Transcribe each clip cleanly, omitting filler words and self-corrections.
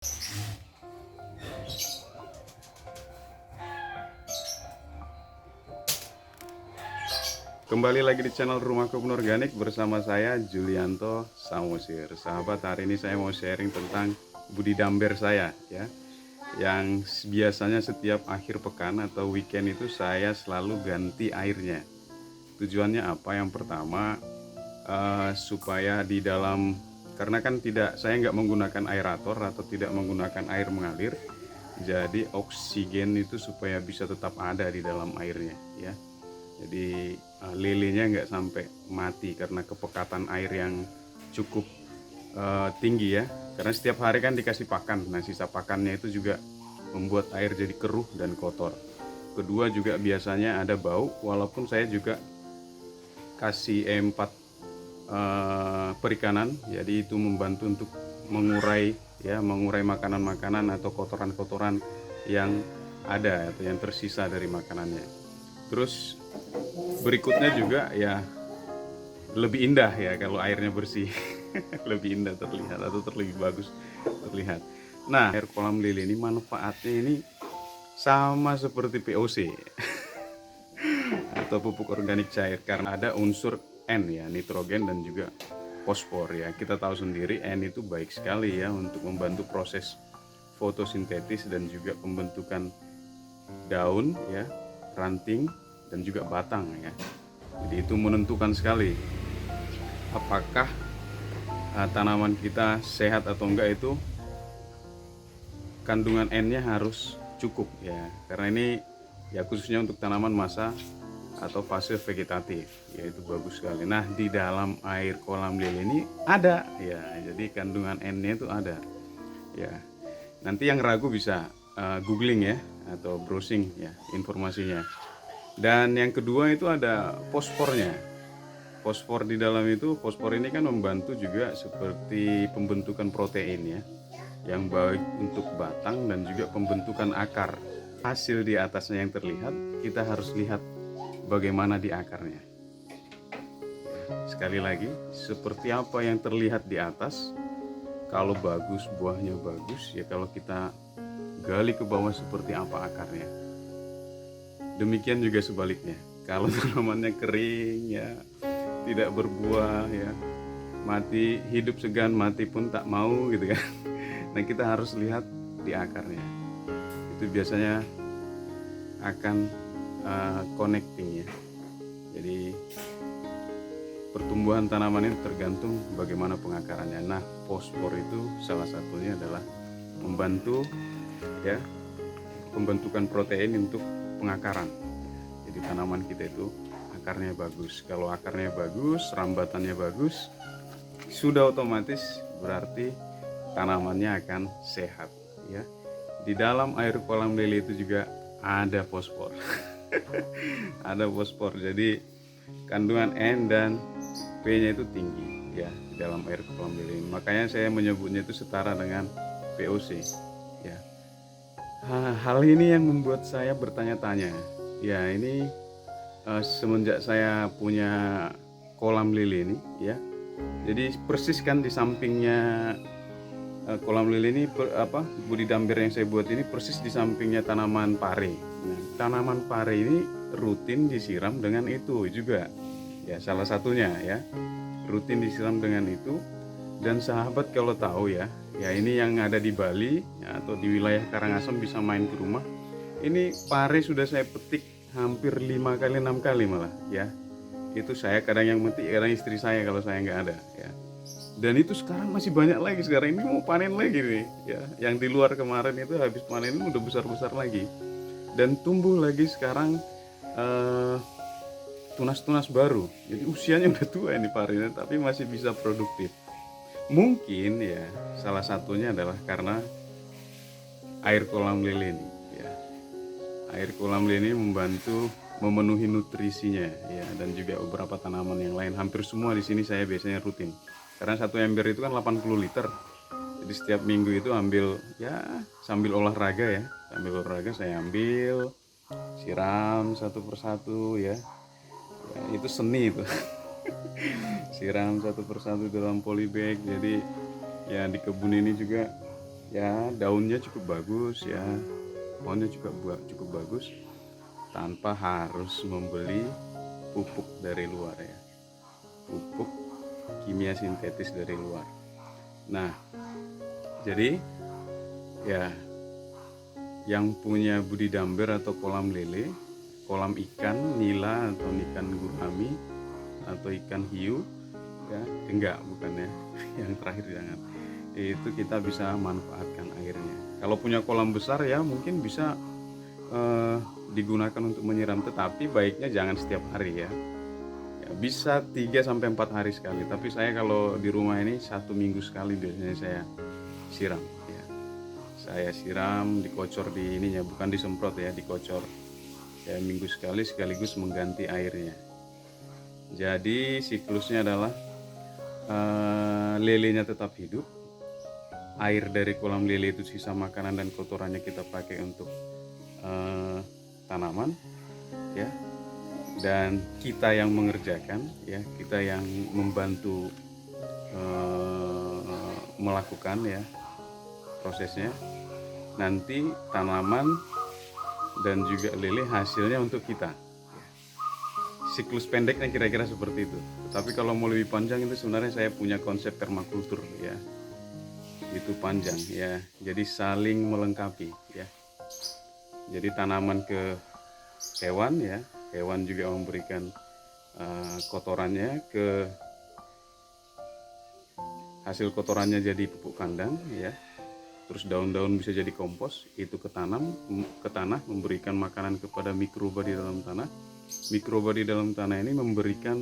Kembali lagi di channel Rumah Kebun Organik bersama saya Julianto Samosir. Sahabat, hari ini saya mau sharing tentang budidamber saya ya. Yang biasanya setiap akhir pekan atau weekend itu saya selalu ganti airnya. Tujuannya apa? Yang pertama supaya di dalam, karena kan saya nggak menggunakan aerator atau tidak menggunakan air mengalir, jadi oksigen itu supaya bisa tetap ada di dalam airnya ya. Jadi lelenya nggak sampai mati karena kepekatan air yang cukup tinggi ya. Karena setiap hari kan dikasih pakan. Nah, sisa pakannya itu juga membuat air jadi keruh dan kotor. Kedua, juga biasanya ada bau, walaupun saya juga kasih E4 perikanan, jadi itu membantu untuk mengurai makanan-makanan atau kotoran-kotoran yang ada atau yang tersisa dari makanannya. Terus berikutnya juga ya, lebih indah ya kalau airnya bersih. Lebih indah terlihat atau lebih bagus terlihat. Nah, air kolam lele ini manfaatnya ini sama seperti POC atau pupuk organik cair, karena ada unsur N ya, nitrogen dan juga fosfor ya. Kita tahu sendiri N itu baik sekali ya untuk membantu proses fotosintesis dan juga pembentukan daun ya, ranting dan juga batang ya. Jadi itu menentukan sekali apakah tanaman kita sehat atau enggak. Itu kandungan N-nya harus cukup ya, karena ini ya khususnya untuk tanaman masa atau fase vegetatif ya, itu bagus sekali. Nah, di dalam air kolam lele ini ada ya, jadi kandungan N-nya itu ada ya. Nanti yang ragu bisa googling ya atau browsing ya informasinya. Dan yang kedua itu ada fosfornya. Fosfor di dalam itu, fosfor ini kan membantu juga seperti pembentukan protein ya, yang baik untuk batang dan juga pembentukan akar. Hasil di atasnya yang terlihat, kita harus lihat bagaimana di akarnya. Sekali lagi, seperti apa yang terlihat di atas, kalau bagus buahnya bagus ya, kalau kita gali ke bawah seperti apa akarnya. Demikian juga sebaliknya, kalau tanamannya kering ya, tidak berbuah ya, mati, hidup segan mati pun tak mau gitu kan. Nah, kita harus lihat di akarnya. Itu biasanya akan connecting ya. Jadi pertumbuhan tanaman itu tergantung bagaimana pengakarannya. Nah, fosfor itu salah satunya adalah membantu ya pembentukan protein untuk pengakaran. Jadi tanaman kita itu akarnya bagus. Kalau akarnya bagus, rambatannya bagus, sudah otomatis berarti tanamannya akan sehat ya. Di dalam air kolam lele itu juga ada fosfor. Ada fosfor. Jadi kandungan N dan P-nya itu tinggi ya di dalam air kolam lele. Makanya saya menyebutnya itu setara dengan POC ya. Hal ini yang membuat saya bertanya-tanya. Ya, ini semenjak saya punya kolam lele ini ya. Jadi persis kan di sampingnya kolam lele ini budidamber yang saya buat ini persis di sampingnya tanaman pare. Nah, tanaman pare ini rutin disiram dengan itu juga. Ya, salah satunya ya. Rutin disiram dengan itu. Dan sahabat kalau tahu ya, ini yang ada di Bali ya, atau di wilayah Karangasem bisa main ke rumah. Ini pare sudah saya petik hampir 5 kali 6 kali malah ya. Itu saya kadang yang metik, kadang istri saya kalau saya nggak ada ya. Dan itu sekarang masih banyak lagi, sekarang ini mau panen lagi nih ya. Yang di luar kemarin itu habis panen ini udah besar-besar lagi. Dan tumbuh lagi sekarang tunas-tunas baru. Jadi usianya udah tua ini parenya, tapi masih bisa produktif. Mungkin ya salah satunya adalah karena air kolam lele ini ya. Air kolam lele ini membantu memenuhi nutrisinya ya, dan juga beberapa tanaman yang lain. Hampir semua di sini saya biasanya rutin. Karena satu ember itu kan 80 liter. Jadi setiap minggu itu ambil ya, sambil olahraga ya. Sambil olahraga saya ambil, siram satu persatu ya. Ya, itu seni itu. Siram satu persatu dalam polybag. Jadi ya di kebun ini juga Ya daunnya cukup bagus ya, pohonnya juga cukup bagus tanpa harus membeli pupuk dari luar ya, pupuk kimia sintetis dari luar. Nah, jadi ya yang punya budidamber atau kolam lele, kolam ikan nila atau ikan gurami atau ikan hiu ya, enggak bukan ya, yang terakhir jangan, itu kita bisa manfaatkan airnya. Kalau punya kolam besar ya mungkin bisa digunakan untuk menyiram, tetapi baiknya jangan setiap hari ya. Ya, bisa 3 sampai 4 hari sekali, tapi saya kalau di rumah ini 1 minggu sekali biasanya saya siram ya. Saya siram, dikocor di ininya, bukan disemprot ya, dikocor ya, minggu sekali sekaligus mengganti airnya. Jadi siklusnya adalah lelenya tetap hidup, air dari kolam lele itu sisa makanan dan kotorannya kita pakai untuk tanaman ya, dan kita yang mengerjakan ya, kita yang membantu melakukan ya prosesnya. Nanti tanaman dan juga lele hasilnya untuk kita. Siklus pendeknya kira-kira seperti itu. Tapi kalau mau lebih panjang itu sebenarnya saya punya konsep permakultur ya, itu panjang ya, jadi saling melengkapi ya. Jadi tanaman ke hewan ya, hewan juga memberikan kotorannya, ke hasil kotorannya jadi pupuk kandang ya, terus daun-daun bisa jadi kompos, itu ke tanah memberikan makanan kepada mikroba di dalam tanah. Mikroba di dalam tanah ini memberikan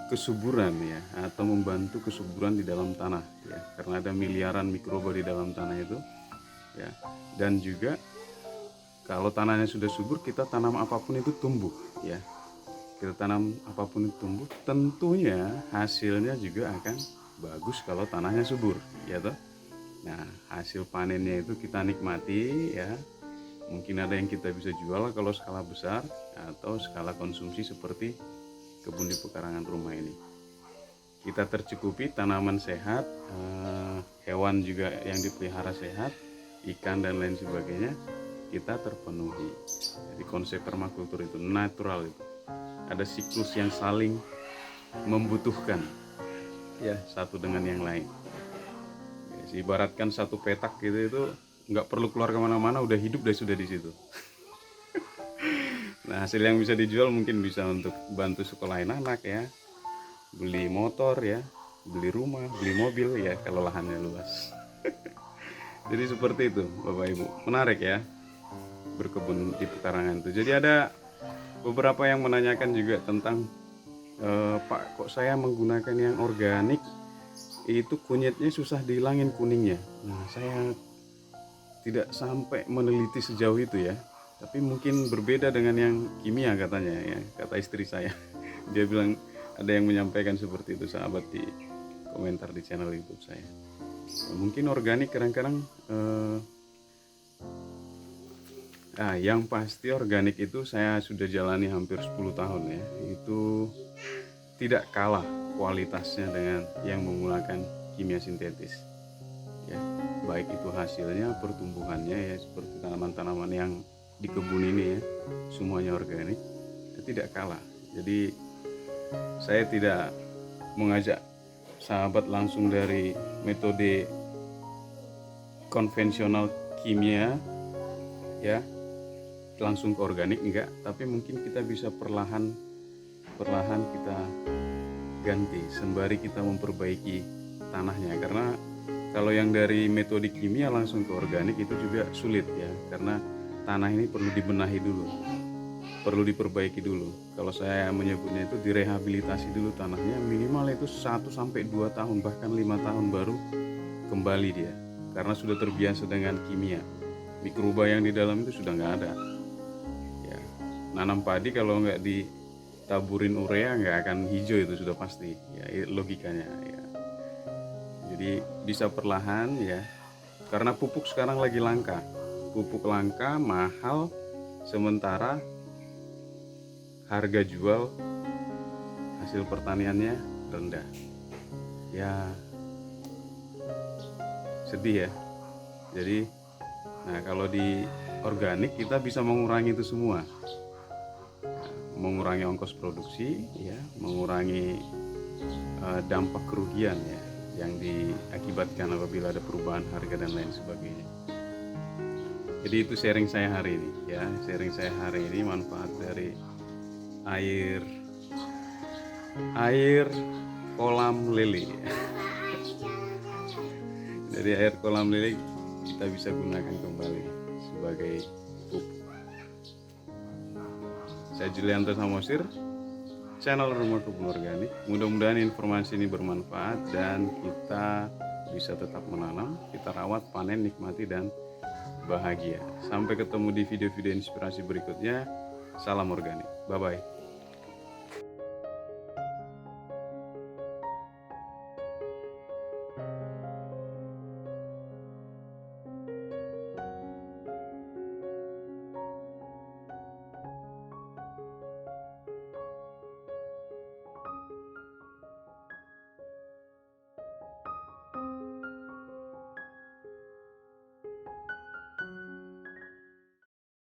kesuburan ya, atau membantu kesuburan di dalam tanah ya, karena ada miliaran mikroba di dalam tanah itu ya. Dan juga kalau tanahnya sudah subur, kita tanam apapun itu tumbuh ya, kita tanam apapun itu tumbuh, tentunya hasilnya juga akan bagus kalau tanahnya subur ya toh. Nah, hasil panennya itu kita nikmati ya, mungkin ada yang kita bisa jual kalau skala besar atau skala konsumsi seperti kebun di pekarangan rumah ini. Kita tercukupi, tanaman sehat, hewan juga yang dipelihara sehat, ikan dan lain sebagainya, kita terpenuhi. Jadi konsep permakultur itu natural, itu ada siklus yang saling membutuhkan ya, satu dengan yang lain ya, ibaratkan satu petak gitu, itu nggak perlu keluar kemana-mana, udah hidup dan sudah di situ. Nah, hasil yang bisa dijual mungkin bisa untuk bantu sekolah anak ya, beli motor ya, beli rumah, beli mobil ya kalau lahannya luas. Jadi seperti itu Bapak Ibu, menarik ya berkebun di pekarangan itu. Jadi ada beberapa yang menanyakan juga tentang Pak, kok saya menggunakan yang organik itu kunyitnya susah dihilangin kuningnya. Nah, saya tidak sampai meneliti sejauh itu ya, tapi mungkin berbeda dengan yang kimia katanya ya, kata istri saya. Dia bilang ada yang menyampaikan seperti itu, sahabat, di komentar di channel YouTube saya. Mungkin organik kadang-kadang yang pasti organik itu saya sudah jalani hampir 10 tahun ya, itu tidak kalah kualitasnya dengan yang menggunakan kimia sintetis ya, baik itu hasilnya, pertumbuhannya ya, seperti tanaman-tanaman yang di kebun ini ya, semuanya organik, itu tidak kalah. Jadi saya tidak mengajak sahabat langsung dari metode konvensional kimia ya langsung ke organik, enggak, tapi mungkin kita bisa perlahan kita ganti sembari kita memperbaiki tanahnya, karena kalau yang dari metode kimia langsung ke organik itu juga sulit ya, karena tanah ini perlu dibenahi dulu, perlu diperbaiki dulu. Kalau saya menyebutnya itu direhabilitasi dulu tanahnya, minimal itu 1-2 tahun, bahkan 5 tahun baru kembali dia, karena sudah terbiasa dengan kimia. Mikroba yang di dalam itu sudah nggak ada ya. Nanam padi kalau nggak ditaburin urea nggak akan hijau, itu sudah pasti ya, logikanya ya. Jadi bisa perlahan ya, karena pupuk sekarang lagi langka, pupuk langka, mahal, sementara harga jual hasil pertaniannya rendah ya, sedih ya. Jadi, nah kalau di organik kita bisa mengurangi itu semua, mengurangi ongkos produksi, ya, mengurangi dampak kerugian ya yang diakibatkan apabila ada perubahan harga dan lain sebagainya. Jadi itu sharing saya hari ini ya, sharing saya hari ini manfaat dari air kolam lele. Dari air kolam lele kita bisa gunakan kembali sebagai pupuk. Saya Julianto Samosir, channel Rumah Kebun Organik. Mudah-mudahan informasi ini bermanfaat dan kita bisa tetap menanam, kita rawat, panen, nikmati, dan bahagia. Sampai ketemu di video-video inspirasi berikutnya. Salam organik. Bye-bye.